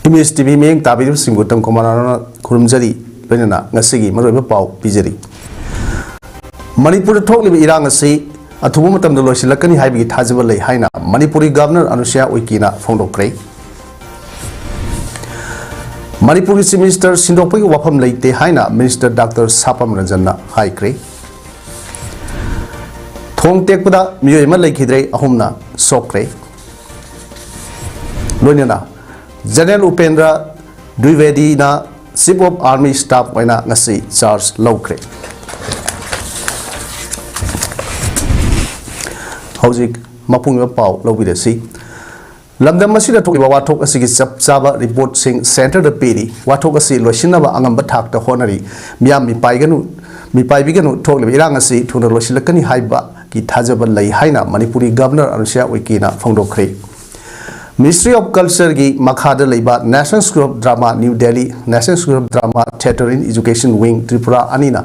Image TV Ming Tabi Singutam Komana Kurumjari, Benana, Nasigi, Maraba Pau, Pijari. Manipur talk with Iranga say, a Tumatam the Loshilakani Hibi Tazabale Haina, Manipuri Governor Anusha Wikina, Fondo Cray. Manipuri Minister Sindopi Wapam Late Haina, Minister Dr. Sapam Ranjana, High Cray. Thong Tekpada, Muyama Lake Hidre, Ahumna, Shokle. Lunana. General Upendra Dwivedi na Chief of Army Staff waina ngasi charge lawkre. Hojik mapung pau lawbidasi. Lamdam masida thokiba wathok asigi chaba report sing center the pedi wathok asi loisinaba angamba thak ta honari miam mi paibiganu thokle irang asi thuna loisilakani haiba ki thajaba lai haina Manipuri Governor Anusha Wikina phongdokre. Ministry of Culture ki Makhada Laiba National School of Drama New Delhi National School of Drama Theatre in Education Wing Tripura Anina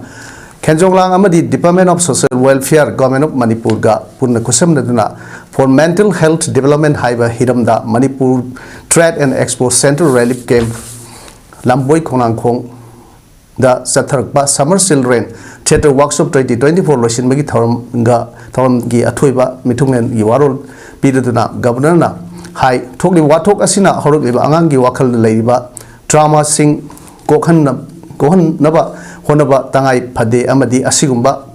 Kenjonglang Amadi Department of Social Welfare Government of Manipur ga Purna Kusam Naduna for Mental Health Development Haiba Hiramda Manipur Trade and Expo Center Relief Camp Lamboy Konangkong the Satharkba Summer Children Theatre Workshop 2024 Loshin Magi Thoram gi Athuiba Mitungen Yiwarol Pidaduna Governor na Hai Tokli Watok Asina Horok Liba Angangi Wakal Laiba Drama Sing Kohan Naba Honaba Tangai Pade Amadi Asigumba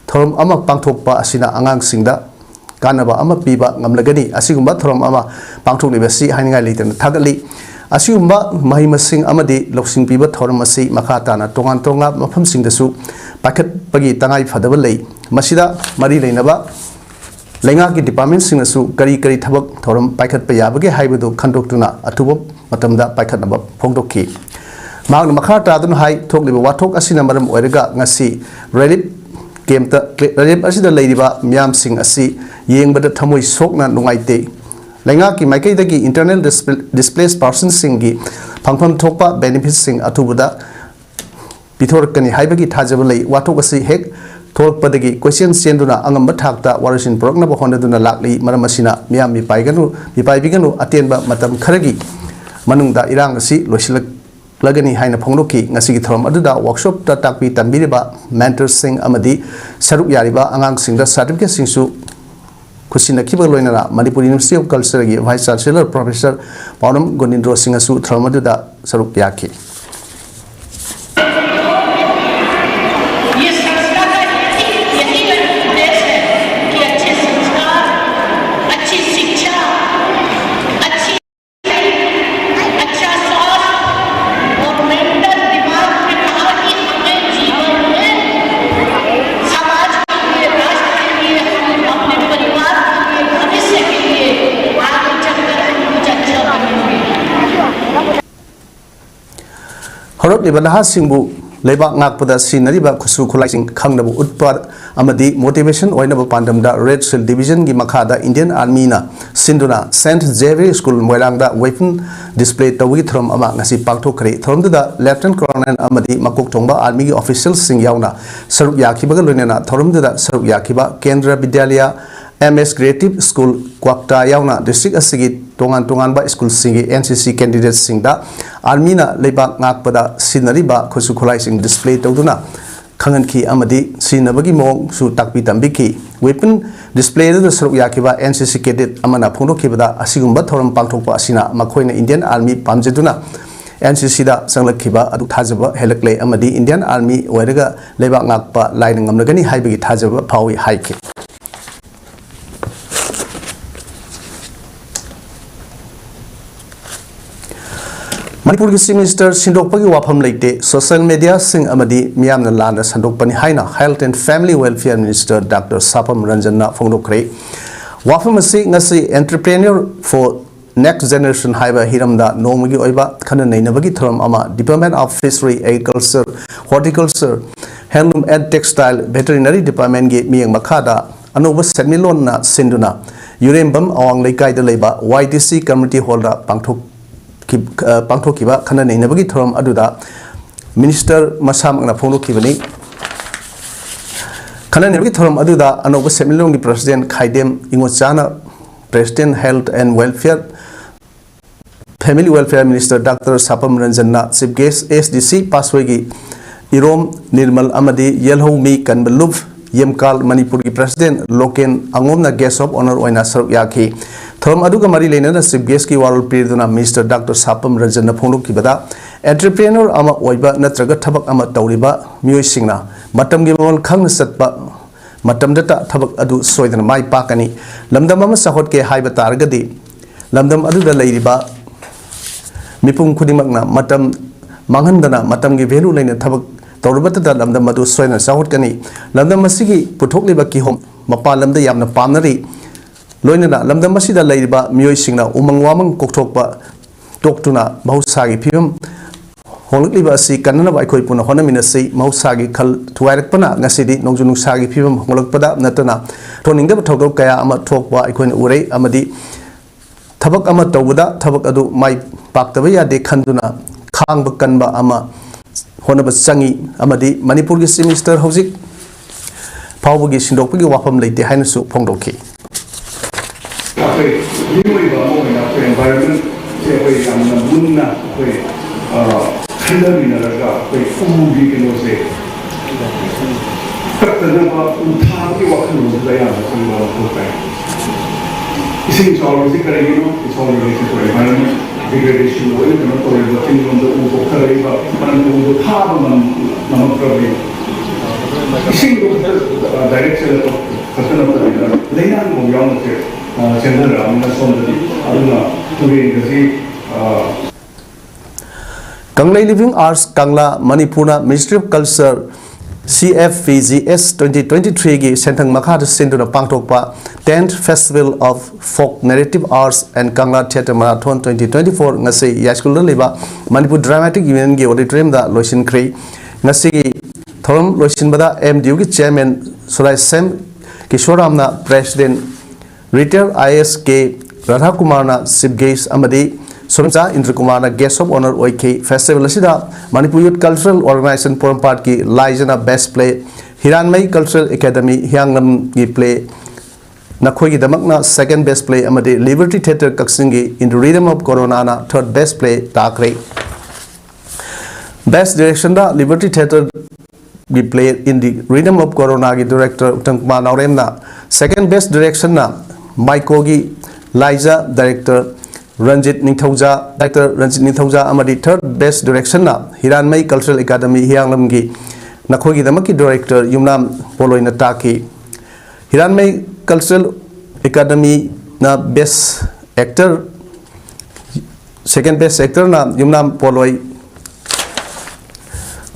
Thorum Ama Pangtokpa Asina Angang Singda Kanaba Ama Piba Ngamlagani Asigumba Thorum Ama Pangtok Libasi Haninga Litan Tagali Asigumba Mahima Sing Amadi Loksing Piba Thorum Asi Makatana Tongan Tonga Mapam Sing the Su Paket Pagi Tangai Fadabalay Masida Mari Lainaba Lenga ki department sing su kari thabak thoram paikat payabage haibadu khandokuna atubo matamda paikat naba phongdokki mag makha ta dun hai thokliba wathok asina maram oiraga ngasi relief game ta relief asida leiriba myam sing asi yengbada thamoi sokna nungaite lenga ki maikai dagi internal displaced persons sing gi phangpham thokpa benefits sing atubuda pithor kani haibagi thajabalai wathok asi hek Thok Padagi question Senduna Angam Batakta Warasin Progna Honaduna Lakli Maramasina Miami Paiganu Mipabiganu Atenba Matam Karagi Manunda Irangasi Loshilak Lagani Haina Pongoki Nasiki Throm Aduda workshop Tatakpi Tambiriba Mentor Sing Amadi Saruk Yariba Angang Sing the certificate Singsu Kusina Kibaloina Manipur University of Culture Vice Chancellor Professor PAODAM Gonindro Singasu Thromaduda Saruk Yaki. Horok Libanaha Singbu, Leba Nakpada Sinariba Kusu Kulaising Kangnabu Utpad Amadi Motivation Oinaba Pandamda Red Shell Division Gimakada Indian Army na Sinduna St. Xavier School Mwelangda Weapon Display Tawitrom Amangasi Pakto Kre Throm to the Lieutenant Colonel Amadi Makok Tongba Army officials Sing Yauna Saruk Yakiba Lunena Throm to the Saruk Yakiba Kendra Bidyalia MS Creative School Kwakta Yauna District Asigi Tongan ba School Singi NCC candidates Singda Armina Lebak Ngakpada Sinariba Kusukulai Sing display Toduna Kanganki Amadi Sinabagi Mong Su Takpi Tambiki Weapon display the Saruk Yakiba NCC cadet Amana Puno Kibada Asigumba Thoram Pangtopa Asina Makoina Indian Army Pamjeduna NCC da Sanglakiba Adu Tajaba Helakle Amadi Indian Army Weraga Lebak Ngakpa Lining Amnagani Haibigi Tajaba Pawi Haiki. Manipur Minister Sindokpagi Wapam Late Social Media Sing Amadi Miamna Landa Sandokpani Haina Health and Family Welfare Minister Dr. Sapam Ranjana Phongdokre Wapam Ngasi Entrepreneur for Next Generation Haiba Hiramda Nomagi Oiba Kana Nainabagi Throm Ama Department of Fishery, Agriculture, Horticulture, Handloom and Textile Veterinary Department Ge Miang Makada Anova Semilon na Sinduna Urembam Awang Lekai de Leba YTC Community Holder Pangtok Pangtokiba Kana Nainabagi Throm Aduda Minister Masam na Phongdokibani Kana Nainabagi Throm Aduda Anova Semilongi President Khaidem Ingochana President Health and Welfare Family Welfare Minister Dr. Sapam Ranjanna Chief Guest SDC Paswegi Irom Nirmal Amadi Yelho Mi Kanbaluf Yemkal Manipur ki President Loken Angomna Guest of Honor Oina Saruk Yaki Thom Aduga Mari Lena Chief Guest ki Warul Pirduna Minister Dr. Sapam Ranjanna Phonuk ki bada entrepreneur ama oiba natraga thabak ama tawriba mioi singna matam gi mol khang satpa matam data thabak adu soidana mai pakani lamdam ama sahot ke haiba targadi lamdam adu da leiriba mipum khudimakna matam manghandana matam gi value leina thabak tawribata da lamdam adu soina sahot kani lamdam masigi puthokliba ki hom mapa lamda yamna pamnari loinana lamdam masida leiriba mioi singna umang wamang kokthokpa toktuna bahusagi phim Hongliba si kanana ba khoi puna hona minasi mausagi khal thuairak pana ngasidi nongjunu sagi phibam honglak pada natana thoning da thokdok kaya ama thokwa ikhoin urei amadi thabak ama tawda thabak adu mai paktaba ya de khanduna khangba kanba ama honaba changi amadi manipur gi minister hojik phawbugi sindokpagi wafam leite hainasu phongdokhi apai nimoi ba mo na environment se koi amna munna koi Hindarinaga, koi umubi ke no se. Katana ba utha ke waktu no daya semua hotai. Ising soal se karegi no, soal related to environment degradation wo ini kena tolong buatin untuk ubah karegi ba, mana untuk utha ba nama problem. Ising itu direction itu katana apa ni? Lainnya mo yang se channel ramai soal tadi, aduna tuh ini Kanglai Living Arts Kangla Manipurna Ministry of Culture CFVGS 2023 gi Sentang Makha Sinduna Pangtokpa 10th Festival of Folk Narrative Arts and Kangla Theatre Marathon 2024 ngasi Yaskul leba Manipur Dramatic Union gi auditorium da loisin khrei ngasi thorum loisin bada MDU gi chairman Surai Sem Kishoramna president retired ISK Radha Kumarna chief guest amadi Somcha Indra Kumarna Guest of Honor OK Festival asida Manipur Youth Cultural Organization Forum Part ki Laijana Best Play Hiranmai Cultural Academy Hyanglam gi play nakhoi gi damakna second best play amade Liberty Theatre Kaksingi in the Rhythm of Corona na third best play takre Best Direction da Liberty Theatre gi play in the Rhythm of Corona gi director Tangma Naurem na second best direction na Maiko gi Laija director Ranjit Ningthauja, Director Ranjit Ningthauja amadi third best direction na Hiranmai Cultural Academy Hyanglam gi nakhogi damaki director Yumnam Poloina Taki Hiranmai Cultural Academy na best actor second best actor na Yumnam Poloi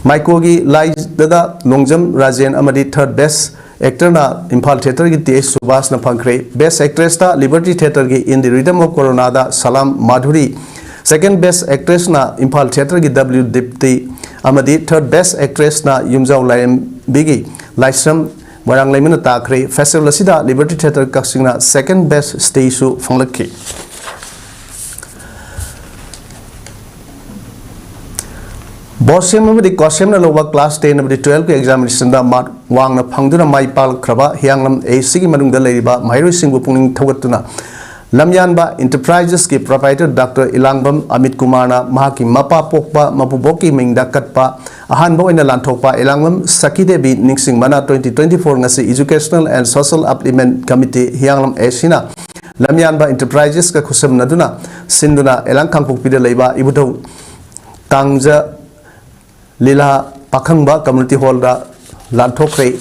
Maiko gi Lai Dada Longjam Rajen amadi third best actor na Imphal Theatre gi TS Subhas na phangkre best actress ta Liberty Theatre gi in the Rhythm of Corona da Salam Madhuri second best actress na Imphal Theatre gi W Dipti amadi third best actress na Yumjau Laim Bigi Laisram Warang Laimina takre festival asida Liberty Theatre Kaksing na second best stage su phanglakhi Bosem amadi Kosem na loba class 10 amadi 12 ke examination da mat wangna phangduna mai pal khraba Hyanglam AC gi manungda leiriba mairoi singbu pungning thogatuna lamyanba enterprises ki proprietor Dr. Ilangbam Amit Kumarna mahaki mapa pokpa mapuboki mingda katpa ahanba oina lanthokpa Ilangbam Sakidebi ningsing mana 2024 ngasi Educational and Social Upliftment Committee Hyanglam AC na lamyanba enterprises ka khusam naduna sinduna elang khangpokpida leiba ibutho tangja Lila Pakhangba Community Hall da Lanthokre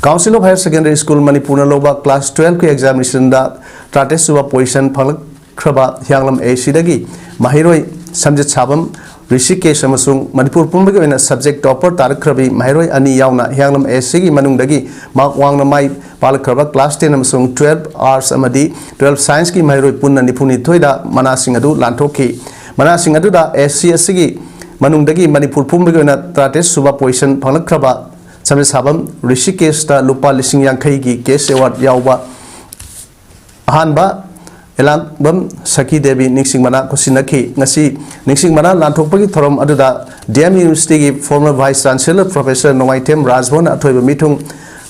Council of Higher Secondary School Manipur loba class 12 ke examination da Trate Suba position phalak khraba Hyanglam AC dagi Mahiroi Samjit Sabam Rishikesh amasung Manipur pumbagi oina subject topper tarak khrabi Mahiroi ani yauna Hyanglam AC gi manung dagi mak wangna mai palak khraba class 10 amasung 12 arts amadi 12 science gi Mahiroi punna nipuni thoida manasing adu lanthokhi manasing adu da SC gi Manungdagi Manipur Pumbagi na Trate Suba position Panglakraba Samjit Sabam Rishikesh ta Lupa Lising Yankai gi Case Award Yauba Ahanba Elangbam Saki Devi Ningsing Mana Kosinaki Ngasi Ningsing Mana Lanthokpagi Thorom aduda DM University gi former Vice Chancellor Professor Nongaitem Rajbon athoiba mitung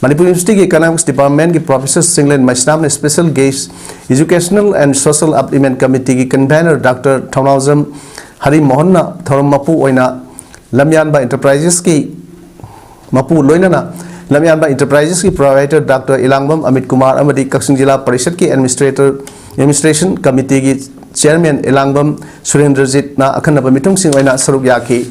Manipur University Economics Department की Professor Singlen Maisnam ने Special Guest Educational and Social Upliftment Committee की Convener Dr. Thong Hari Mohan na Thorom Mapu oina Lamyanba Enterprises की Mapu loinana Lamyanba Enterprises की Proprietor Dr. Ilangbam Amit Kumar amadi Kakching Jilla Parishad की Administration Committee की Chairman Ilangbam Surendrajit na akanaba mitung sing oina saruk yaki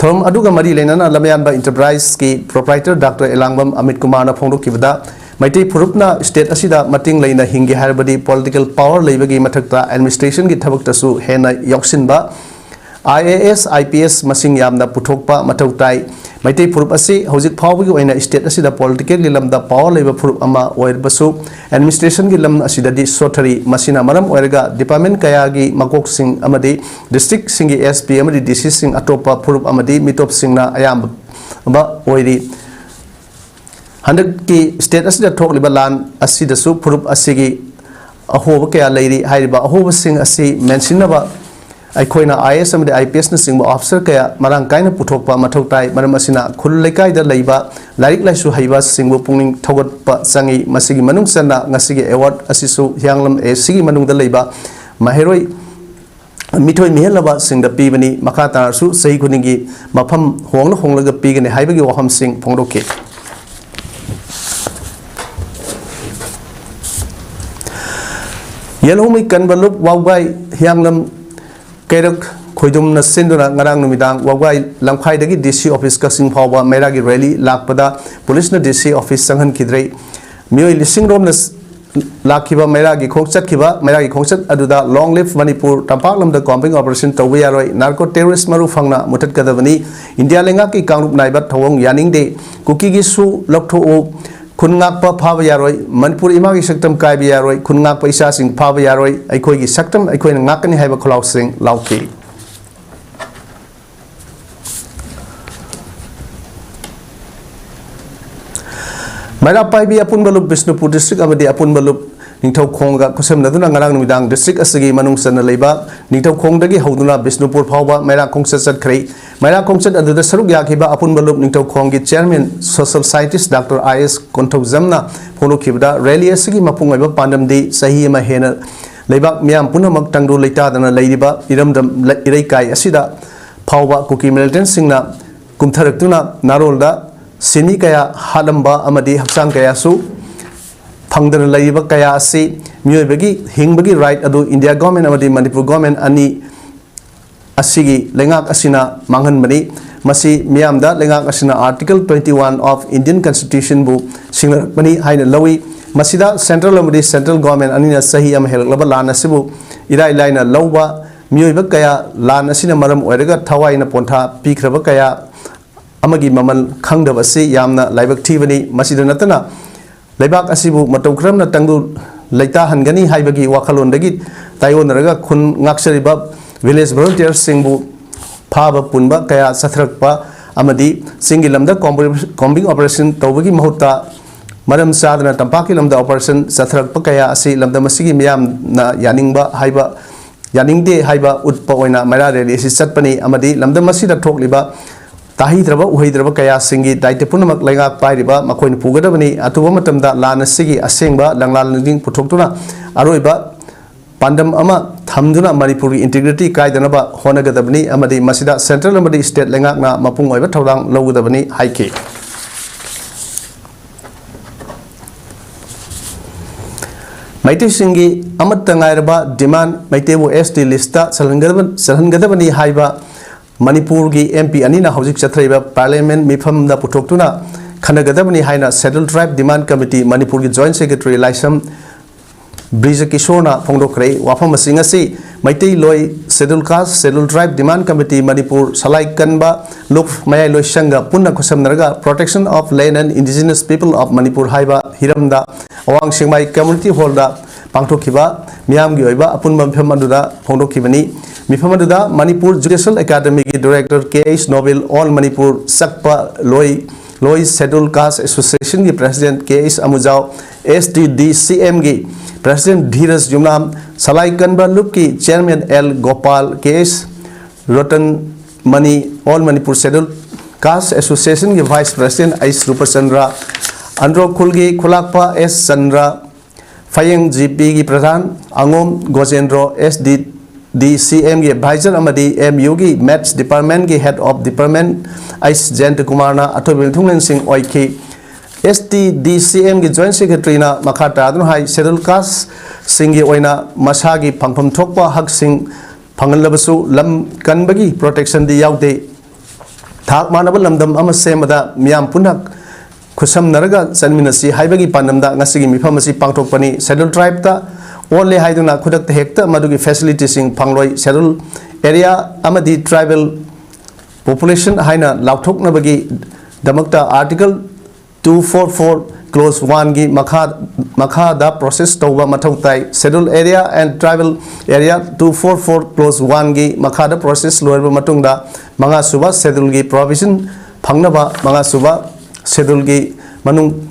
Thorom aduga mari lenana Lamyanba Enterprise की Proprietor Dr. Ilangbam Amit Kumar na phongdok kibada Maitai Purupna State asida mating laina hingi harbadi political power leibagi mathakta administration की थबक तसु हेना यौक्सिनबा IAS IPS masing yamna puthokpa mathau tai Maitai Purup asi hojik phawgi oina state asida political lamda power leiba purup ama oirbasu administration gi lam asida di sotari masina maram oirga department kaya gi makok sing amadi district singi SP amadi DC sing atopa purup amadi mitop singna ayam ba oiri Handak ki state asida thok liba lan asida su purup asigi ahoba kaya leiri hairiba ahoba sing asi mentionaba Aikoina IS amadi IPS na singba officer kaya marang kaina puthokpa mathau tai maram asina khul lekai da leiba larik laisu haiba singbu pungning thogot sangi masigi manung sana ngasigi award asisu hyanglam sigi manung da leiba maheroi mithoi mihelaba singda pibani makata su sei kuningi mafam honglaga pigane haibagi waham sing phongdoke Yelhomi kanbalup wawgai hyanglam Kerak Khoidum na senduna ngarang numidang wawai lamkhai dagi DC office kasing phawa meragi rally lakpada police na DC office sanghan kidrei mioi lising rom na lakhiba meragi khongchat aduda long live Manipur tampak lam da combing operation tawbi yaroi narco terrorist maru phangna mutat kadabani India lenga ki kangrup naibat thawong yaning de kuki gi su loktho o Kunngakpa phaba yaroi Manipur imagi saktam kaibi yaroi kunngakpa isa sing phaba yaroi aikoi gi saktam aikoi ngakani haiba kholaw sing lauki Maira paibi apun balup Bishnupur district amadi apun balup Ningthau Khongga kusem naduna ngarang numidang district asigi manung sana leiba Ningthau Khongdagi hoduna Bishnupur phawba Maira Khongsat satkhri Maira Khongsat aduda saruk yakiba apun balup Ningthau Khonggi chairman social scientist Dr. IS Konthau Jamna phono khibda rally asigi mapung oiba pandam di sahi ma hena leibak miam punamak tangdu leita dana leiriba iramdam irei kai asida phawba kuki militant singna kumtharaktuna narolda sini kaya hadamba amadi haksang kaya su Pangdana laiba kaya asi miyoibagi hingbagi right adu India government amadi Manipur government ani asigi lengak asina manghan mani masi miyamda lengak asina article 21 of Indian constitution bu singlar mani haina lawi masida central amadi central government anina sahi am helaklaba lan asibu irai laina lawba miyoiba kaya lan asina maram oiraga thawaina pontha pikraba kaya amagi mamal khangdaba si yamna laibak thibani masida natana Leibak asibu matau kram na tangdu leita hangani haibagi wakalon dagi tayo naraga kun ngaksariba village volunteers singbu phaba punba kaya sathrakpa amadi singilamda combing operation tawbagi mahutta maram sadana tampaki lamda operation sathrakpa kaya asi lamda masigi miyam na yaningba haiba yaningde haiba utpa oina mara reli si satpani amadi lamda masida thokliba Tahidraba uhidraba kaya singi daite punamak lenga pairiba makoin pugadabani atuba matamda lana sigi asengba langlal nuding putoktuna aroiba pandam ama thamduna Manipuri integrity kaidanaba honagadabani amadi masida central amadi state lenga na mapung oiba thawlang logadabani haike Maite singi amatta ngairaba demand maitebu SD lista salhangadabani haiba Manipur gi MP anina hojik chathaiba parliament mifam da putoktuna khanagadabani haina settled tribe demand committee Manipur gi joint secretary Laisam Brija Kishorna phongdokrei wafam asingasi maitei loi settled caste settled tribe demand committee Manipur salai kanba lok mayai loi sanga punna khosamnarga protection of land and indigenous people of Manipur haiba hiramda awang singmai community hall da pangthokhiba miyam gi oiba apunba mifam aduda phongdokhibani Mifamaduda Manipur Judicial Academy Director K.H. Nobel All Manipur Sakpa Loi Scheduled Caste Association की President K.H. Amujao SDDCM की President Dheeraj Jumnam Salai Kanba Loop की Chairman L. Gopal K.H. Rotan Mani All Manipur Scheduled Caste Association की Vice President Ais Rupachandra Andro Kulgi Kulakpa S Chandra Fayeng GP gi Pradhan Angom Gojendro SD DCM gi Advisor Amadi MU gi Maths Department gi Head of Department Ice Jent Kumarna Atobil Thunglen Singh Oiki STDCM gi Joint Secretary na Makhata Adun Hai Schedule Caste Singh gi Oina Masagi Pangpham Thokpa Hak Singh Phangalbasu Lam Kanbagi Protection di Yaude Thak Manaba Lamdam Ama Semada Miam Punak Kusam Naraga Sanminasi Haibagi Panamda Ngasigi Mipamasi Pangtokpani Schedule Tribe ta only Haiduna Kudak Hector Madugi Facility Sing Pangloi Schedule Area Amadi Tribal Population Haina Lautok Nabagi Damakta Article 244 Clause 1 gi Makha da process Toba Matautai Schedule Area and Tribal Area 244 Clause 1 gi Makha da process Loerba Matungda Manga Suba Schedule gi Provision Pangnaba Manga Suba Schedule gi Manung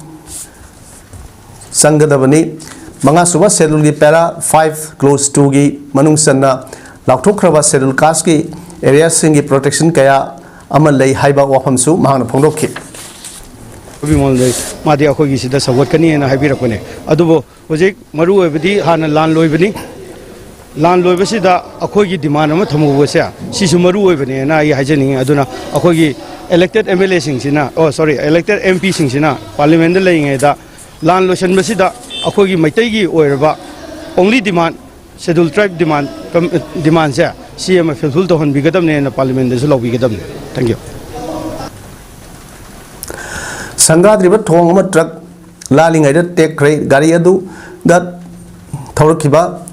Sangadabani Manga Suba Schedule gi Para 5 Clause 2 gi Manung Sanna Lauktokraba Schedule Caste gi Area Singi Protection Kaya Amal Lay Haiba Wapamsu Mahana Pongdoki Madi Akogi Sida Sawakani and Habirakone. Adubo was it Maru Ebedi Hana Lan Loibani Lan Loibasida Akogi Dimanama Tamu Wasea. She's Maru Ebeni and I Hajani Aduna Akogi elected MLA Singsina. Oh, sorry, elected MP Singsina. Parliament laying Eda Lan Lotion Masida Akogi Maitegi or only demand schedule tribe demands there. CM Fulful to Hon Bigadam and the Parliament is a lobby. Thank you. Sangadriba Thong truck Laling Ida take crate Gari Adu that Thorokiba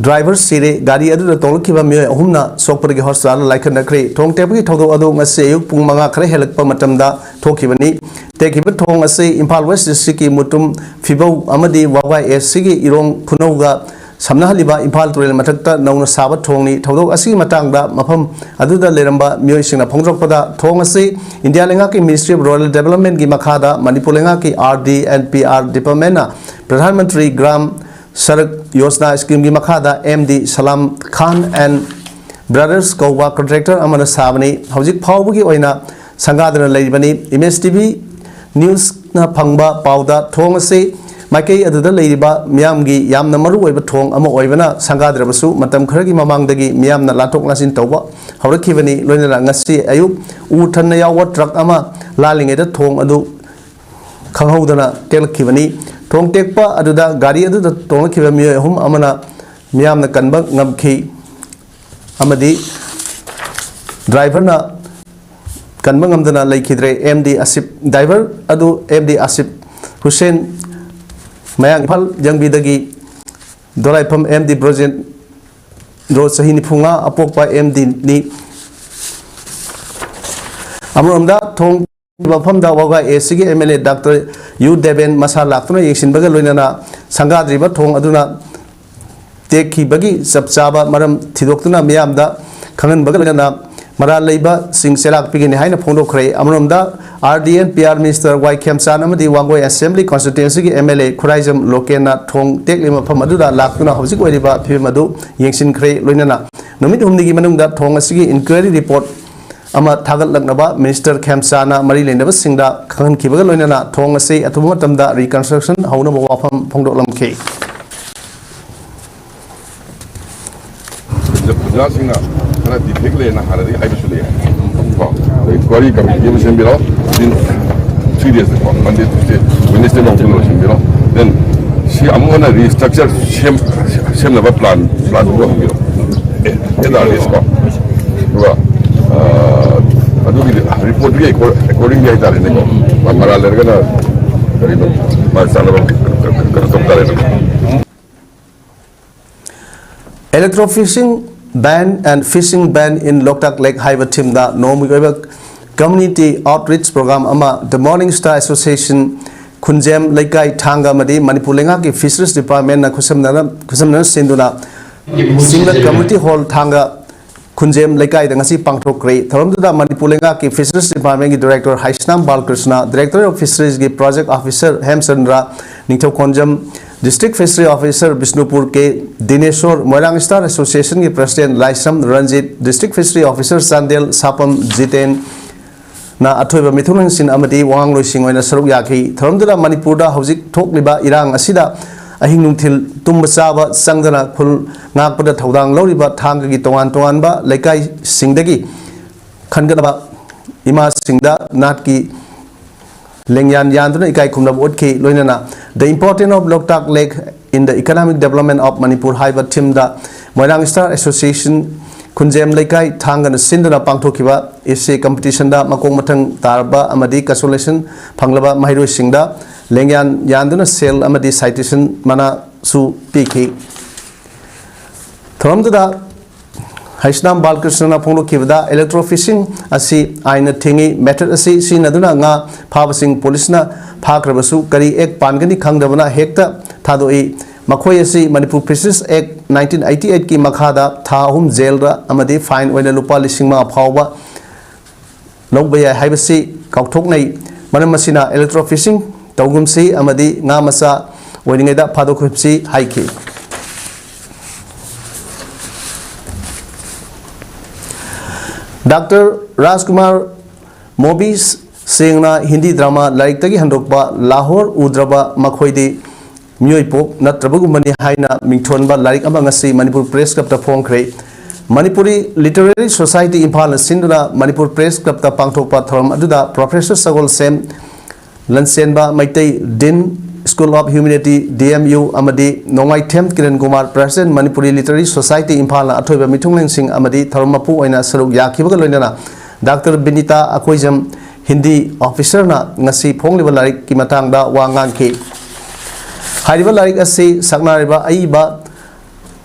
driver Siri Gari Adu the Tolokiba Mia Humna Sopari Horsal like a crate Thong Tepi Todo Adu Mase Pumanga Kre Helak Pamatamda Tokibani take it Thong Ase Impal West Siki Mutum Fibo Amadi Wawa Sigi Irong Punoga Samna Haliba Impal Trail Matakta Nona Sabat Tongi Todo Asi Matanga Mapam Aduda Leramba Muisina Pongropada Tongasi India Lengaki Ministry of Rural Development Gimakada Manipulengaki RD and PR Department Pradhan Mantri Gram Sarak Yosna Scheme Gimakada MD Salam Khan and Brothers Kowa Contractor Amana Sabani Hojik Paubugi Oina Sangadana Laibani Image TV News Na Pangba Pauda Tongasi Maikei Adada Ladiba Miamgi Yam Namaru Eva Thong Ama Oivana Sangadrabasu Matam Kragi Mamangdagi Miam na Latok Nasin Toba Haurakivani Lona Ngasi Ayuk Utanaya Wat Truck Ama Laling Eda Thong Adu Kanghodana Telkivani Thong Tekpa Aduda Gari Adu Thong Kivami Ahum Amana Miam na Kanbak Ngabki Amadi Driver na Kanbangamdana Laikidre MD Asip Driver Adu MD Asip Hussein Mayang Pal Young Bidagi Dolipum MD President Road Sahini Punga Apokpa MD Ni Amrumda Thong Bapamda Waga ACG MLA Dr. U Deben Masalakuna Yashin Bagaluna Sangadriba Thong Aduna Teki Bagi Sabsaba Maram Tidokuna Miamda Kangan Bagalana Mara Leba Sing Selak Pigin Haina Pondo Cray Amrumda RDN PR Minister Y. Kemsanamadi Wangoi Assembly Constituency MLA Kurizam Lokena Thong Teklima Pamaduda Lakuna Hosik Wediba Pimadu Yangshin Cray Lunana Numit Humdigi Manunda Thong Asigi Inquiry Report Ama Tagal Lagnaba Minister Kemsana Mari Lendaba Singda Kan Kibaga Lunana Thong Asi Atumatamda Reconstruction Hauna Wapam Pondo Lamke Karena ditekle na hari ini sudah ya. Kuari kami dia mesti bilang in 3 days ago, Monday, Tuesday, Wednesday mau pulang mesti bilang. Dan si amu na restructure sem na plan dua bilang. Itu ada risk kok. Dua. Aduh gitu. Report dia according dia itu ada ni kok. Mara lerga na dari tu. Masalah kerana tak ada. Electrofishing ban and fishing ban in Loktak Lake Highway Timda Nomuga Community Outreach Program Ama the Morning Star Association Kunjem Lekai Tanga Madi Manipulenga ki Fisheries Department na Kusamna Sinduna Singla Community Hall Tanga Kunjem Lekai Dangasi Pangtokre Tharamda Manipulenga ki Fisheries Department ki Director Haisnam Balkrishna Director of Fisheries ki Project Officer Hemsandra Ningthau Konjam District Fishery Officer Bishnupur K. Dineshwar Moirang Star Association के President Laisam Ranjit District Fishery Officer Sandel Sapam Jiten na athoiba mithunang sin amadi wang loi sing oina saruk yakhi tharamdura manipur da hojik thokliba irang asida ahing nungthil tumba chaba sangdana khul ngakpada thodang loriba thang gi tongan tongan ba laikai singdagi khangadaba ima singda nat ki lengyan yanduna ikai khumna otki loinana the importance of Loktak Lake in the economic development of Manipur haiba timda Moirang Star Association Kunjem Laikai Thangana Sindana Pangthokiba essay competition da makong mathang tarba amadi consolation phanglaba mahiroi singda lengyan yanduna sel amadi citation mana su piki thamda Haishnam Balkrishna Ponglo Kivada electrofishing asi aina thingi method asi sinaduna nga phawasing police na phakrabasu kari ek pangani khangdabana hekta thadoi makhoi asi Manipur Fisheries Act 1988 ki makhada tha Ahum jail ra amadi fine oina lupa lising ma phawba lobaya haibasi kauthok nei manamasina electrofishing tawgumsi amadi nga masa oiningeda phadokhupsi haiki Dr. Rajkumar Mobis Singna Hindi drama like tagi handokba Lahore Udraba Makhoidi Myoipok Natrabugumani Haina Mingthonba like amangasi Manipur Press Club ta Phongkre Manipuri Literary Society Impala Sinduna Manipur Press Club ta Pangthokpa Thoram aduda Professor Sagol Sem Lansenba Maitai Din School of Humanity DMU Amadi Nongai Them Kiran Kumar President Manipuri Literary Society Impala Athoiba Mithunglen Singh Amadi Tharumapu oina saruk yakhibaga loinana Dr. Binita Akoijam Hindi officer na ngasi phongliba larik ki matangda wa ngangki hariba larik asi saknariba aiba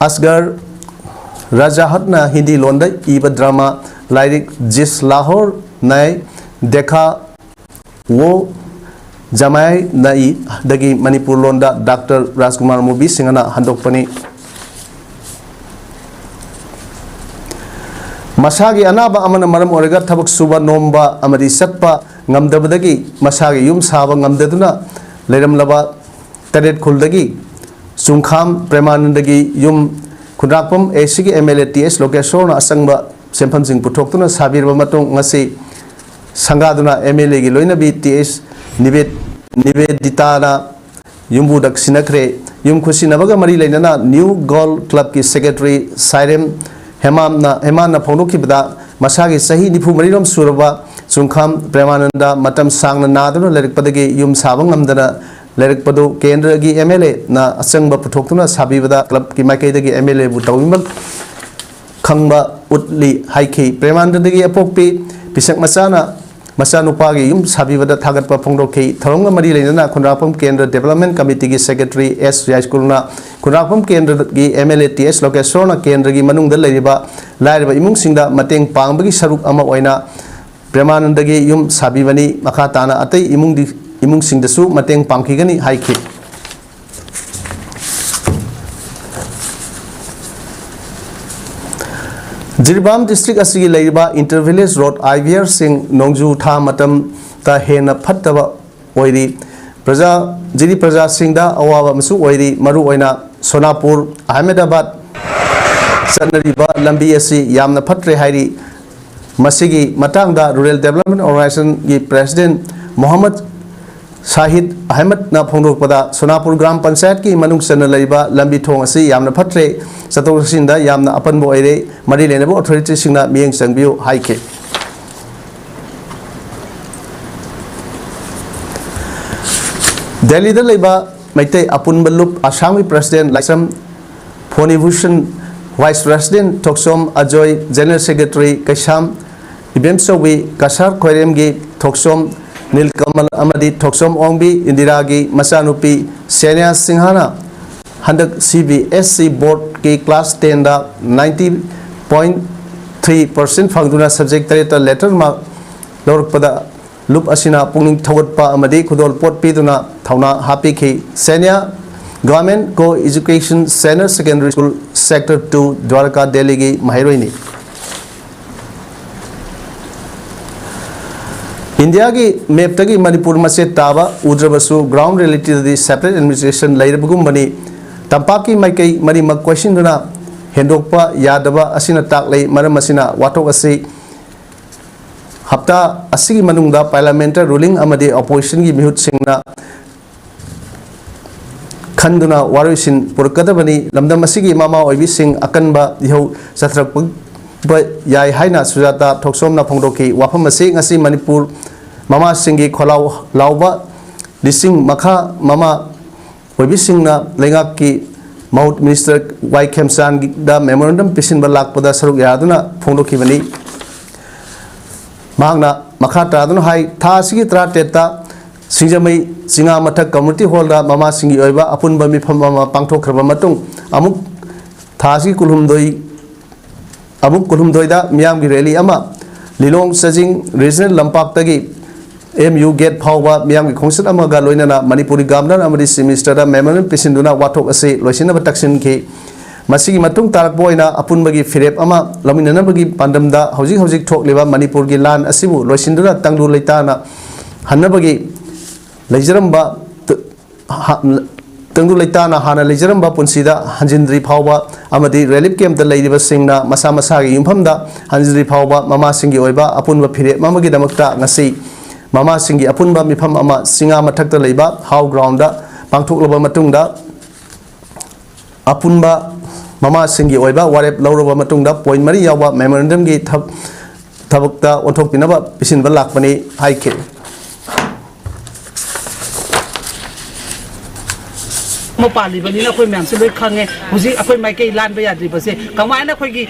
Asgar Rajahatna Hindi londa iba drama larik Jis Lahore nai dekha wo Jamai Nai Dagi Manipur Londa Dr. Rajkumar Mobi Singana Handokpani Masagi Anaba Amana Maram Orega Tabak Suba Nomba Amadi Satpa Ngamdabadagi Masagi Yum Saba Ngamdaduna Ledam Laba Tadet Kuldagi Sungkham Premanandagi Yum Kudrakpam Esigi MLATS Location Asangba Sempam Sing Putoktuna Sabir Matung Ngasi Sangaduna MLA Giloina BTS Niveditana Yumbu Daksinakre Yum Kusinabaga Mari Lenana New Gold Club ki Secretary Sairem Hemana Pongnoki Bada Masagi Sahi Nipu Mariram Suraba Sungkham Premananda Matam Sangna Nadana Lerik Padagi Yum Sabangamdana Lerik Padu Kendra gi MLA na Asangba Putoktuna Sabibada Club ki Makaidagi MLA Butawimbal Khangba Utli Haiki Premandagi Apokpi Pisak Masana Masanupagi Yum Sabivada Tagatpa Pongdoki, Taronga Mari Lena, Kunrapam Kendra Development Committee Secretary S. Yaskulna, Kunrapam Kendra MLATS Location, Kendra Manung the Ladiba, Lariba Imung Sinda, Mateng Pangbagi Saruk Ama Oina, Premanandagi Yum Sabivani, Makatana, Ate Imung Sing the Su, Mateng Pankigani, Haiki. Jiribam district asigi leiba intervillage road IVR Singh Nongju Tha Matam ta hena phattaba oiri praja jiri praja singda awaba masu oiri maru oina Sonapur Ahmedabad sanariba lambi asi yamna phatre hairi masigi matangda Rural Development Organization gi President Muhammad Shahid Ahmed na phongdokpada Sonapur Gram Panchayat ki manung sana leiba lambi thong asi yamna phatre Sato Sinda Yamna Apan Boire, Mari Lenabo Authority Singna Miang Sangbu Haike. Delhi the Leba Maite Apun Balup Assami President Laksam Ponibushan Vice President Toksom Ajoy General Secretary Kasham Ibem Sowi Kasar Koiremgi Toksom Nil Kamal Amadi Toksom Ongbi Indiragi Masanupi Senya Singhana Handak CBSC board ke class 10 da 90.3% fangduna subject tareta letter ma lork pada lup asina pungning thawat pa amadi khudol pot piduna thauna happy ke senior government co education senior secondary school sector 2 Dwarka Delhi gi mahiroini India ki map tagi Manipur mase taba udrabasu ground related the separate administration lairabugum bani Tampaki Maikei Marima question duna Hendokpa Yadaba Asina Takley Maramasina Wato Asi हफ्ता असिगी मनुंगदा parliamentary ruling अमदे opposition की मिहुत सिंगना खंदुना वारुसिन पुरकदबनी लमदम असिगी मामा ओइबी सिंग अकनबा इहौ सत्रक याय हाइना सुजाता थोक्सोमना फोंदोकी वाफम असे ngasi Manipur मामा सिंगी खोलाव लाउबा लिसिंग मखा मामा ओइबी सिंगना लेंगाक की mouth minister Y खेमसान दा memorandum पिसिनबा लाकपदा सरुक यादुना फोंदोकी बनी मांगना मखा तादुना हाई था सिगी त्रा टेता सिंजमई सिंगा मथक कम्युनिटी हॉल दा मामा सिंगी ओइबा अपुनबा मिफम मामा पांगथोखरबा मतुंग अमुक थासी कुलुमदोई दा मियाम की रैली अमा लिलोंग सजिंग रीजनल लंपाक तगी MU गेट फाउबा मियाम की खोंसत अमगा लोइनना मणिपुरी गवर्नर अमदी चीफ मिनिस्टर दा मेमोरेंडम पिसिनदुना वाथोक असे लोइसिनबा तक्सिन की मसिगी मतुंग तारकबोइना अपुनबगी फिरेप अमा लमिननबगी पांडमदा हौजिक हौजिक थोकलेबा मणिपुर की लान असिबु लोइसिनदुना तंगदु लेताना हन्नबगी लेजरम्बा तंगदु लेताना हाना लेजरम्बा पुंसीदा हंजिंद्री फाउबा अमदी रिलीफ कैंप दा लेरिबा सिंगना मसा मसागी युमफमदा हंजिंद्री फाउबा मामा सिंगी ओइबा अपुनबा फिरेप मामगी दमकता ngasi मामा सिंगी अपुनबा मिफम अमा सिंगा मथक्ता लेबा हाउ ग्राउंड दा पांगथोकलबा मतुंगदा अपुनबा मामा सिंगी ओइबा वारेप लौरबा मतुंगदा पॉइंट मरी यावा मेमोरेंडम की थबकता ओंथोकपिनबा पिसिनबा लाकपनी हाइके पाली मैम से लोग खाने हुजी अखोई माइके लान याद्री बसे कमायना अखोई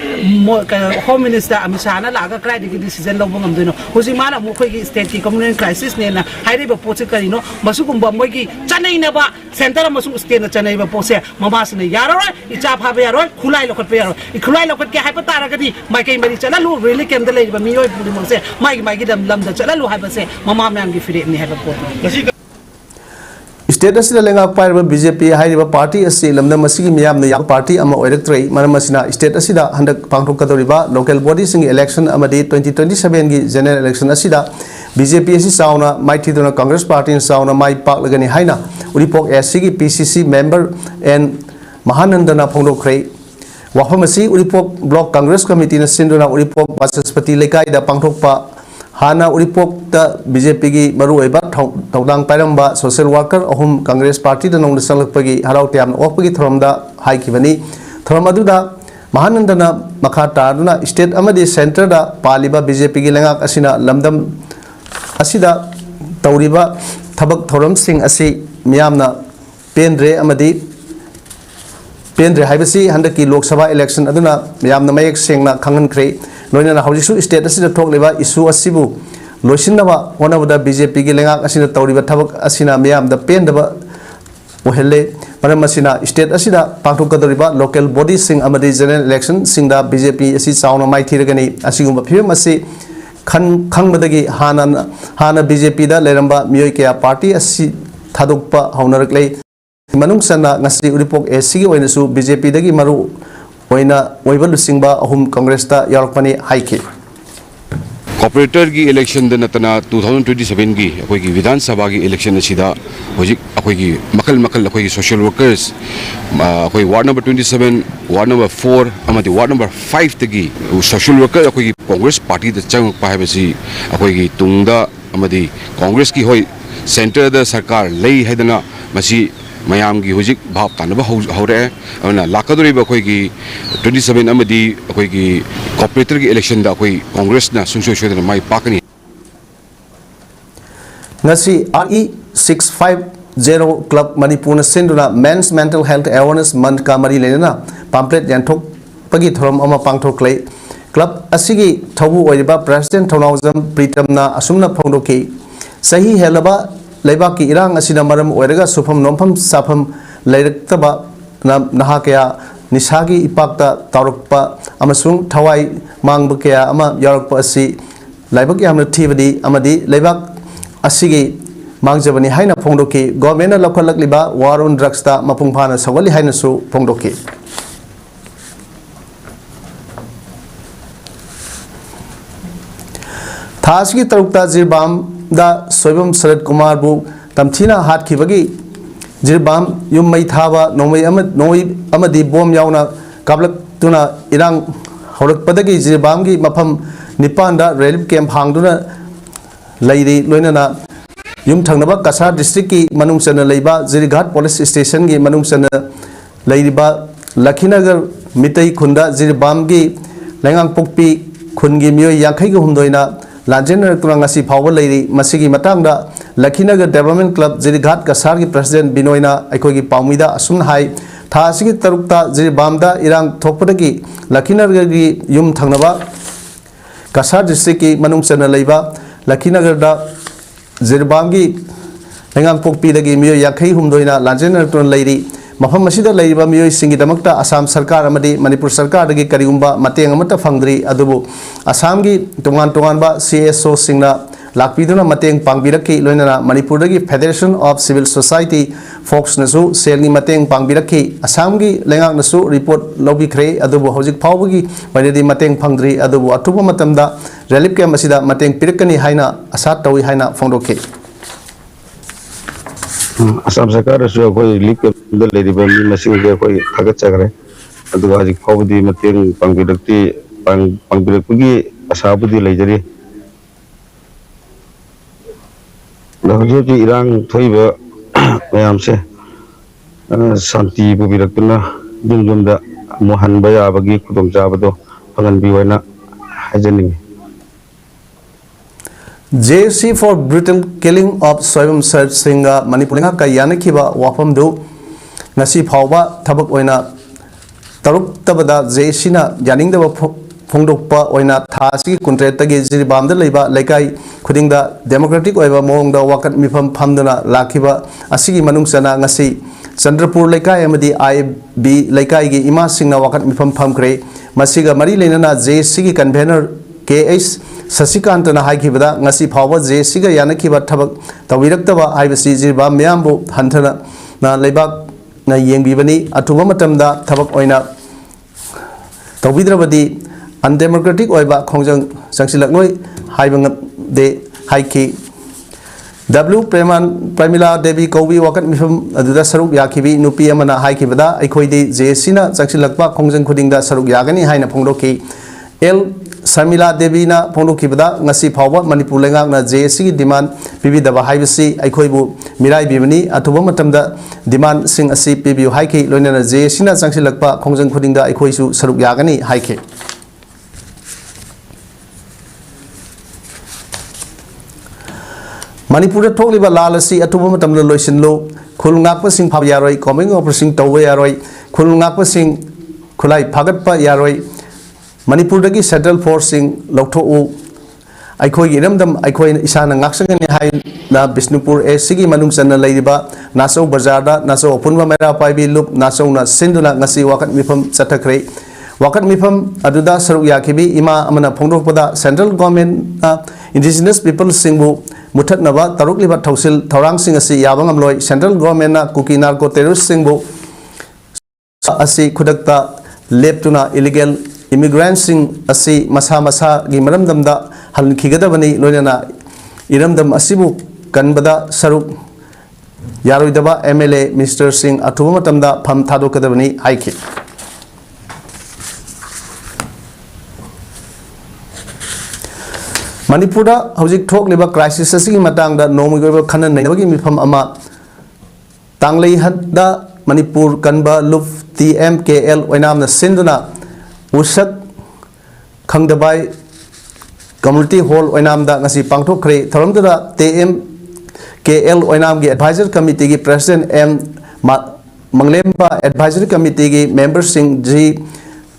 होम मिनिस्टर अमित शाह लागा क्राइ डिसीजन लौब ngam हुजी माना अखोई स्टेट की कम्युनिटी क्राइसिस ने हाइरिबा पोचे करिनो मसुगुंबा मोगी चनैनबा सेंटर मसु स्टेट न चनैबा पोसे ममासने यारोय इचा फाबे यारोय खुलाई लखत पे यारोय खुलाई लखत के हाइपा तारगदी माइके मरी चललु रिली केम द लेबा मियोय पुलिमसे माइकी दम लम द चललु हाइबसे ममा मैम की फिरे ने हाइबा पोत स्टेट असिदा लेंगा पाइरबा बीजेपी हाइरिबा पार्टी असी लमदम असिगी मियामना या पार्टी अमा ओइरक्ट्रै मरमसिना स्टेट असिदा हंदक पांगथोकदोरिबा लोकल बॉडी सिंग इलेक्शन अमदी 2027 की जनरल इलेक्शन असिदा बीजेपी असी साउना माइथीदुना कांग्रेस पार्टी साउना माइ पाकलगनी हाइना उरिपोक एससी की पीसीसी मेंबर एन महानंदना फोंदोखरै वाफम असी उरिपोक ब्लॉक कांग्रेस कमिटी न सिंदुना उरिपोक बाचस्पति लेकाइदा पांगथोकपा हाना उरिपोक बीजेपी की मरुएबा थौदांग पाइरंबा सोशल वर्कर अहुम कांग्रेस पार्टी दा नोंद संलकपगी हराउत्याम ओपगी थरमदा हाइकिबनी थरम अदुदा महानंदना मखा तादुना स्टेट अमदी सेंटर दा पालिबा बीजेपी की लेंगाक असिना लमदम असिदा तौरिबा थबक थौरम सिंह असि मियामना पेंद्रे अमदी पेंद्रे हाइबसी हंदकी लोकसभा इलेक्शन अदुना मियामना मयक सेंगना खंगनख्रे लोइना हौजिसु स्टेट असिदा थोकलेबा इशू असिबु लोइसिनबा होनबदा बीजेपी की लेंगाक असिना तौरिबा थबक असिना मियामदा पेंदबा ओहेले मरम असिना स्टेट असिदा पांथोकदोरिबा लोकल बॉडी सिंग अमदी जनरल इलेक्शन सिंगदा बीजेपी असि चाउना माइथीरगनी असिगुंबा फिबम असि खंगबदगी हाना बीजेपी दा लेरंबा मियोय कया पार्टी असि थादोकपा हौनरकले मनुंग सना ngasi उरिपोक एससी की ओइनसु बीजेपी दगी मरु ओइना ओइबा लुसिंगबा अहुम कांग्रेस ता यारकपनी हाइके कॉर्पोरेटर की इलेक्शन नतना 2027 की अखोई की विधानसभा की इलेक्शन असिदा होजिक अखोई की मखल अखोई की सोशल वर्कर्स अखोई वार्ड नंबर 27 वार्ड नंबर 4 अमदी वार्ड नंबर 5 तगी सोशल वर्कर अखोई की कांग्रेस पार्टी द चंग पाइबसी अखोई की तुंगदा अमदी कांग्रेस की होई सेंटर द सरकार लई हैदना मसी मयाम की हुजिक भाव तानबा हौरे अना लाकदोरिबा अखोई की 27 अमदी अखोई की कॉर्पोरेटर की इलेक्शन दा अखोई कांग्रेस ना सुंसो सोदना माई पाकनी ngasi RE 650 क्लब मणिपुर सिंदुना men's mental health awareness month का मरी लेना पम्पलेट यांथोक पगी थरम अमा पांगथोकले क्लब असिगी थबु ओइबा प्रेसिडेंट थौनाउजम प्रीतमना असुमना फोंदोकी सही हेलबा लेबा की इरांग असिना मरम ओइरगा सुफम नोमफम साफम लेरक्तबा नहा कया निसागी इपाक्ता तारुकपा अमसुंग थवाई मांगब कया अमा यारकपा असि लाइबक यामना थीबदी अमदी लेबाक असिगी मांगजबनी हाइना फोंदोकी गवर्नमेंट लखलकलिबा वार ऑन ड्रग्स ता मपुंगफाना सवली हाइनासु फोंदोकी थासगी तरुकता जिरबाम दा सोयबम शरद कुमार बु तमथीना हाटखिबगी जिरबाम युम मई थाबा नोई अमदी बोम यावना काबलक तुना इरांग हौरकपदगी जिरबाम की मफम निपानदा रिलीफ कैंप हांगदुना लैरी लोइनना युम थंगनबा कसार डिस्ट्रिक्ट की मनुंग चना लैबा जिरीघाट पुलिस स्टेशन की मनुंग चना लैरिबा लखीनगर मितई खुंदा जिरीबाम की लैंगांग पोक्पी खुनगी मियोय यांखै गे हुमदोइना लांजेनर कुरांगासी फावबा लैरी मसिगी मतंगदा लखीनगर डेवलपमेंट क्लब जिरीघाट कसार की प्रेसिडेंट बिनोयना अखोगी पाउमीदा असुन हाई थासिगी तरुक्ता जिरीबामदा इरांग थोकपदगी लखीनगर की युम थंगनबा कसार डिस्ट्रिक्ट की मनुंग चना लैबा लखीनगरदा जिरीबाम की लैंगांग पोक्पीदगी मियोय यांखै हुमदोइना लांजेनर तुन लैरी मफम मसीदा लैरिबा मियोय सिंगिदमक्ता असम सरकार अमदी मणिपुर सरकार दगी करिगुंबा मतेंग अमता फंगद्री अदुबु असम की तोंगान तोंगानबा CSO सिंगना लाकपीदुना मतेंग पांगबिरक्की लोइनना मणिपुर दगी federation of civil society folks नसु सेलनी मतेंग पांगबिरक्की असम की लैंगांग नसु रिपोर्ट लौबिख्रे अदुबु हौजिक फावबगी बनेदी मतेंग फंगद्री अदुबु अथुबा मतमदा रिलीफ कैंप मसीदा मतेंग पिरक्कनी हाइना आशा तौई हाइना फोंदोके असम सरकार रिलीफ कैंप थागचरे फाउदी पांगबिरक्पगी आशाबुदी लेजरी हजूर इरांग थोइबा मैम से शांति पुबिरक्तुना जुमजुमदा मोहनबा याबगी खुदोंचाबदो फंगनबिवना हाजनिंग JC for brutal killing of Soibam Sir Singa Manipur ka yanakiba wafam do ngasi phawba thabak oina taruk tabada JC na yaning da phongdokpa oina thasi contract gi jiribam da leiba laikai khudingda democratic oiba mong da wakat mifam phamduna lakhiba asigi manung sana ngasi Chandrapur laikai amadi IB laikai gi ima singna wakat mifam phamkre masiga mari leinana JC gi convener KH Sasikanto na haikibada ngasi phawba JC ga yanakiba thabak tawiraktaba haibasi jirba myambu hanthana na leibak na yengbibani atuba matamda thabak oina tawidrabadi undemocratic oiba khongjang sangsilaknoi haibang de haiki W Pramila Devi Kobi wakat mifam aduda saruk yakibi nupi amana haikibada aikhoidi JC na sangsilakpa khongjang khudingda saruk yagani haina phongdoki L Samila Devi na phongdokibada ngasi phawba Manipur lengang na JC ki demand pibidaba haibasi aikhoibu mirai bibani athuba matamda demand sing asi pibiu haiki loinana JC na sangsilakpa khongjang khudingda aikhoisu saruk yagani haiki Manipur da thokliba lalasi athuba matamda loisinlo khulngakpa sing phab yaroi coming operation tawwa yaroi khulngakpa sing khulai phagatpa yaroi Manipur dagi Central Forcing Lokthou Aikoi Iramdam Aikoi Isana Ngaksangani Hai na Bisnupur Sigi Manung Sana Laiba Naso Bazarda Naso Punwa Mera Paibi Loop Naso na Sinduna Ngasi Wakat Mifam Satakre Wakat Mifam Aduda Saruk Yakibi Ima Amana Pongdokpada Central Government Indigenous People Singbu Mutat Nava Taruk Libat Tausil Taurang Singasi Yabangam Loi Central Government na Kuki Narco Terrorist Singbu Asi Kudakta Leptuna Illegal immigrants sing asi masa masa gi maramdamda halkhigadabani loinana iramdam asibu kanbada saruk yaroidaba MLA Mr Singh athuba matamda pham thadokadabani haiki Manipurda hojik thokliba crisis asigi matangda nomugoiba khanan naibagi mifam ama tanglei hadda Manipur kanba luf TMKL oinamna sinduna Usat Khangdabai Community Hall Oinamda ngasi pangthokre thoramda TMKL Oinam gi Advisory Committee gi President M Manglemba Advisory Committee gi Member Singh G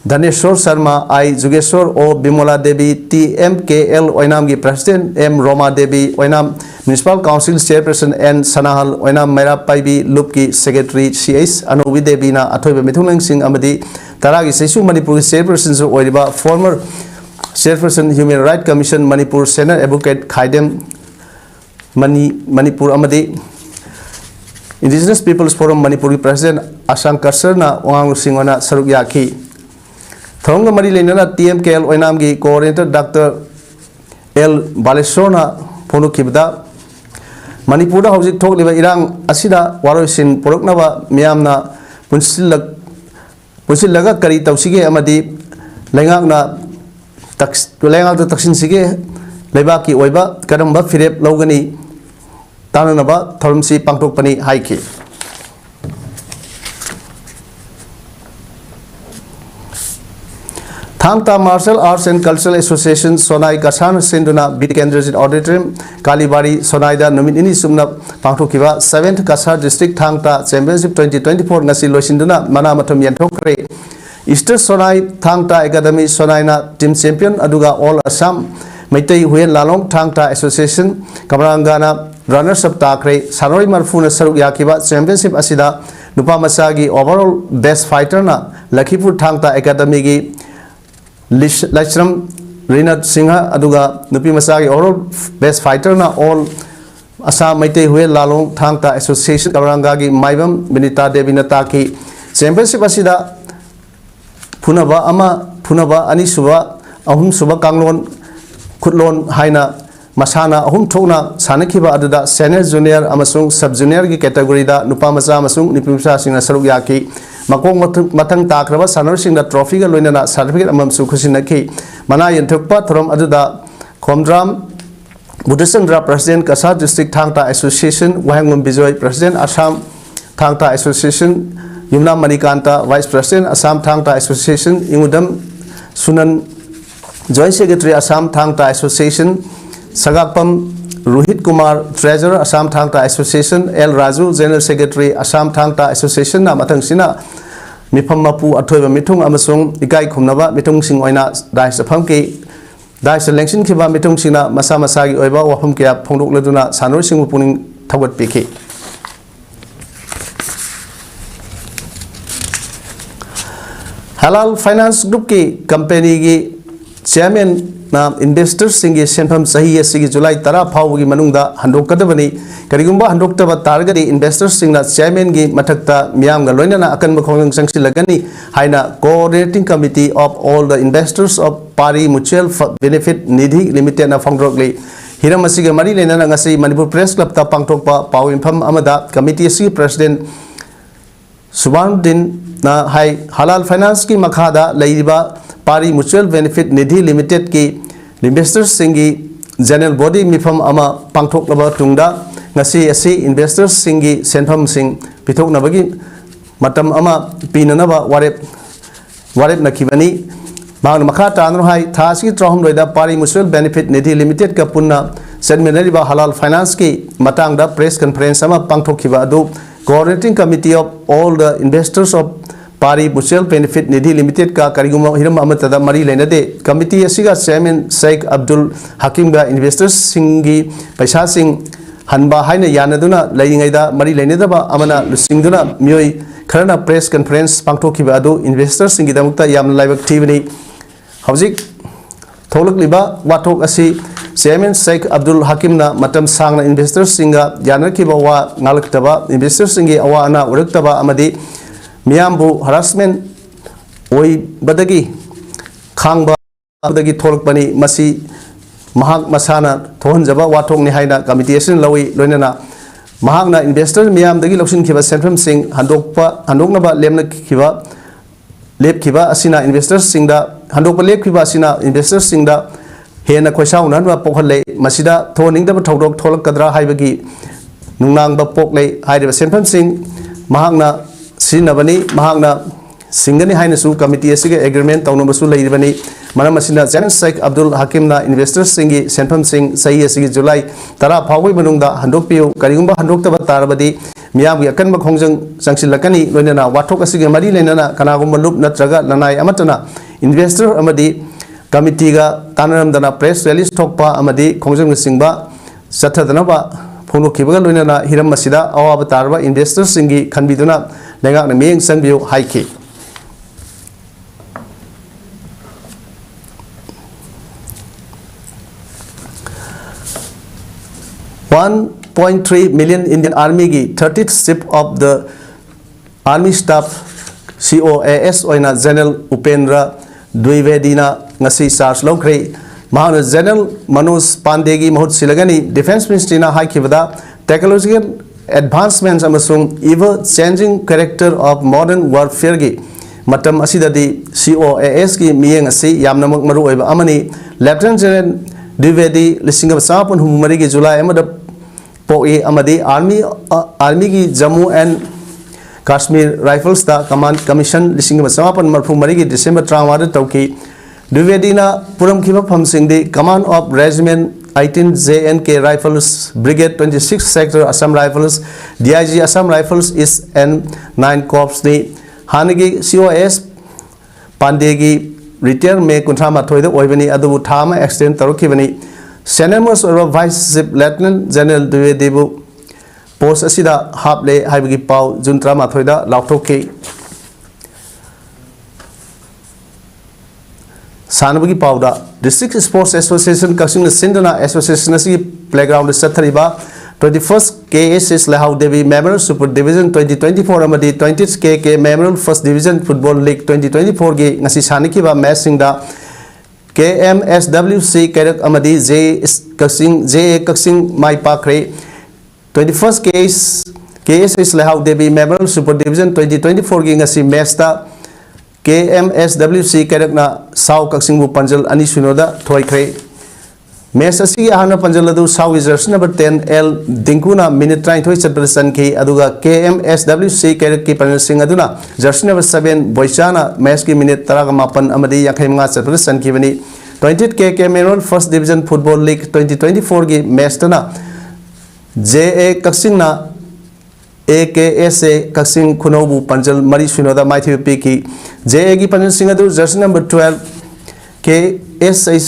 Dhaneshwar Sharma I Jugeshwar O Bimola Devi TMKL Oinam gi President M Roma Devi Oinam Municipal Council Chairperson N Sanahal Oinam Mera Paibi Loop ki Secretary CH Anobi Devi na athoiba mithunlang sing amadi Taragi Sesu Manipur Chairperson so oiriba former Chairperson Human Rights Commission Manipur Senior Advocate Khaidem Manipur amadi Indigenous Peoples Forum Manipur President Asang Karsar na Wang Singona Saruk Yaki Thong mari lenana TMKL Oinam gi coordinator Dr. L Balesona Ponu Kibda Manipur da hojik thokliba irang asida waroisin poroknaba miyamna punsilaga kari tausige amadi lengakna लेंगाल तक्सिन सिगे लेबा की ओइबा करम फिरेप लौगनी ताननबा थरमसी पांथोकपनी हाइकी Thangta martial arts and cultural association Sonai कसान सिंधुना बीट केंद्रजित ऑडिटोरियम कालीबाड़ी सोनाईदा नुमित इनी सुमना पांथोकिबा 7th Cachar district Thangta championship 2024 ngasi loisinduna mana mathum yanthokre ईस्टर सोनाई थांगता एकेडमी सोनाईना टीम चैंपियन अदुगा ऑल असम मैतई हुएन लालोंग थांगता एसोसिएशन कमरांगाना रनर्स अप ताखरे सारोई मरफुना सरुक याकिबा चैंपियनशिप असिदा नुपा मसागी ओवरऑल बेस्ट फाइटर ना लखीपुर थांगता एकेडमी की लाइश्रम रिनत सिंह अदुगा नुपी मसागी ओवरऑल बेस्ट फाइटर ना ऑल असम मैतई हुएन लालोंग थांगता एसोसिएशन कमरांगागी माइबम बिनिता देविनता की चैंपियनशिप असिदा फुनबा अनिसुबा अहुम सुबा कांगलोन खुदलोन हाइना मसाना अहुम ठोकना सानखिबा अदुदा सीनियर जूनियर अमसुंग सब जूनियर की कैटेगरी दा नुपा मचा अमसुंग निपी मचा सिंगना सरुक याकी मकोंग मथंग ताक्रबा सानर सिंगदा ट्रॉफी गा लोइना सर्टिफिकेट अमसु खुसिनखि मना यंथोकपा थरम अदुदा खोमद्राम बुद्धचंद्र प्रेसिडेंट कसा district Thangta association Wahengbam Bijoy president Assam Thangta association युमना Manikanta vice president Assam Thangta association Ingudam Sunan joint secretary Assam Thangta association सगापम Rohit Kumar treasurer Assam Thangta association L Raju general secretary Assam Thangta association ना मथंगसिना मिफम मपु अथोइबा मिथुंग अमसुंग इकाई खुमनबा मिथुंगसिंग ओइना दाइस फमके दाइस लेंसिन खिबा मिथुंगसिना मसा मसागी ओइबा वफम किया फोंदोकलदुना सानोरसिंग पुनिंग थगत पिखि हलाल फाइनेंस ग्रुप की कंपनी की चेयरमैन ना इन्वेस्टर्स सिंगे सेंफम सही सिगी जुलाई 10 फावगी मनुंगदा हंदोकदबनी करिगुंबा हंदोकतबा तारगदी इन्वेस्टर्स सिंगना चेयरमैन की मथक्ता मियामगा लोइनना अकनब खोंग संगसिलगनी हाइना coordinating committee of all the investors of Pari mutual benefit Nidhi limited ना फोंगरोगली हिरम असिगे मरी लेना ngasi मणिपुर प्रेस क्लब ता पांगथोकपा पाव इनफम अमदा कमिटी असिगे प्रेसिडेंट सुबानुद्दीन ना हाई हलाल फाइनेंस की मखादा लैरिबा पारी म्यूचुअल बेनिफिट निधि लिमिटेड की इन्वेस्टर्स सिंगी जनरल बॉडी मिफम अमा पांगथोकलबा तुंगदा ngasi asi इन्वेस्टर्स सिंगी सेनफम सिंग पिथोकनबगी मतम अमा पिननबा वारेप नखिबनी मांग मखा तानरो हाई थासी त्रहम लोइदा पारी म्यूचुअल बेनिफिट निधि लिमिटेड का पुन्ना सेनमिनरिबा हलाल फाइनेंस की मतंगदा प्रेस कॉन्फ्रेंस अमा पांगथोखिबा अदु coordinating committee of all the investors of Pari mutual benefit Nidhi limited का करिगुमा हिरम अमतदा मरी लेनदे कमिटी असिगा चेयरमैन शेख अब्दुल हकीम गा इन्वेस्टर्स सिंगी पैसा सिंग हनबा हाइना यानदुना लैरिङैदा मरी लेनेदबा अमना लुसिंगदुना मियोय खरना प्रेस कॉन्फ्रेंस पांगथोखिबा अदु इन्वेस्टर्स सिंगी दमुक्ता याम लाइबक थीबनी हौजिक थोलकलिबा वाथोक असि चेयरमैन शेख अब्दुल हकीमना मतम सांगना इन्वेस्टर्स सिंगा यानरखिबा वा ngalakhtaba इन्वेस्टर्स सिंगी अवा अना उरक्तबा अमदि मियामबु हरासमेंट ओइ बदगी खांगबा बदगी थोलकपनी मसी महाक मसाना थोहनजबा वाथोकनि हाइना कमिटी असिन लवि लोइनना महाकना इन्वेस्टर मियामदगी लौसिनखिबा सेंट्रम सिंग हंदोकनबा लेमनखिबा लेपखिबा असिना इन्वेस्टर्स सिंगदा हंदोकबा लेपखिबा असिना इन्वेस्टर्स सिंगदा हेना खोइसाउनबा पोखले मसिदा थोनिंगदबा थौदोक थोलकदरा हाइबगी नुंगनांगबा पोकले हाइरिबा सेंट्रम सिंग महाकना सिनबनी महाकना सिंगनी हाइनसु कमिटी असिगे एग्रीमेंट तौनबसु लैरिबनी मरम असिना चेयरमैन शेख अब्दुल हकीमना इन्वेस्टर्स सिंगी सेंफम सिंग सही असिगे जुलाई 10 फावगी मनुंगदा हंदोकपियो करिगुंबा हंदोकतबा तारबदी मियामगी अकनबा खोंजंग संगसिलकनी लोइनना वाथोक असिगे मरी लेनना कनागुंबा लुप नत्रगा लनाय अमतना इन्वेस्टर अमदी कमिटीगा तानरमदना प्रेस रिलीज थोकपा अमदी खोंजंग सिंगबा चथदनबा फोंदोखिबगा लोइनना हिरम मसिदा अवाब तारबा इन्वेस्टर्स सिंगी खनबिदुना लेंगाकना मियेंग संबियो हाइखि 1.3 million Indian Army की 30th ship of the Army Staff COAS ओइना General Upendra द्विवेदीना ngasi charge लौख्रे महान General मनोज पांडे की महूत सिलगनी Defense Ministry ना हाइखिबदा technological advancements अमसुंग ever changing character of modern warfare की matam asidadi COAS ki miyeng asi yamnamak maru oiba amani Lieutenant General Dwivedi lisinga sapun humari ki July amada poi amadi army ki Jammu and Kashmir Rifles da Command Commission lisinga sapun marphumari ki December 31 tauki Dwivedi na puram khiba phamsing di Command of Regiment 18 JNK Rifles Brigade 26 Sector Assam Rifles DIG Assam Rifles is N9 Corps ni Hanagi COS Pandegi Return Me Kuntrama Toida Oivani Adu Tama extend Tarokivani Senemos or Vice Lieutenant General Debu Post Asida Haple Habigi Pau Juntrama Toida Lautoki Sanabagi Pauda District Sports Association Kasing Sindana Association Playground Sathariba 21st KSS Lahau Devi Memorial Super Division 2024 Amadi 20th KK Memorial First Division Football League 2024 Gi ngasi sanikiba matching da KMSWC Kerak Amadi J Kasing Mai Pakre 21st KSS Lahau Devi Memorial Super Division 2024 Gi ngasi match da KMSWC Kerak na Sau Kasing Bu Panjal Ani Sunoda Thoikre Match asigi ahana panjaladu South jersey number 10 L Dinkuna minute 32 chatperson ki aduga KMSWC Kerak ki panjal sing aduna jersey number 7 Boisana match ki minute 38 amadi 25 chatperson ki bani 20th KK Memorial First Division Football League 2024 ki match tana JA Kaksing na AKSA Kaksing Kunobu panjal Mari Sunoda Maithi ki JA ki panjal sing adu jersey number 12 KSA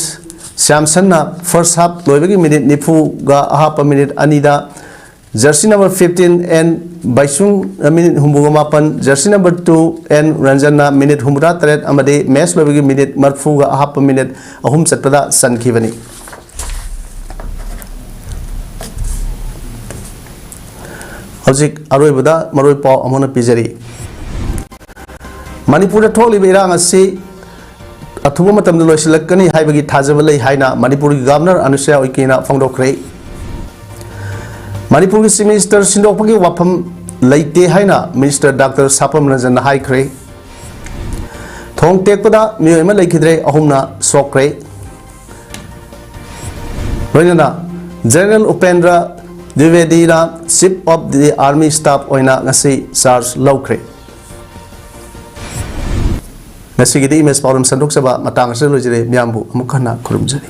Samson na first half loibagi minute nifu ga half a minute anida jersey number 15 and Baisung minute humbuga mapan jersey number 2 and Ranjana minute humura taret amade match loibagi minute marfu ga half a minute ahum satpada sankivani hojik aroibada maroi paw amona pijari Manipur tholi irang asi Athuba matam de loisilakani haibagi thajaba lei haina Manipur Governor Anusaya Oikena phongdokre Manipur Chief Minister sindokpagi wafam leite haina Minister Dr. Sapam Ranjan haikre Thong Tekpada miyema leikidre ahumna Shokle Roinana General Upendra Dwivedi na Chief of the Army Staff oina ngasi charge laukre Nasi gidi image problem sandok saba matang asal lojere miambu amukhana kurumjari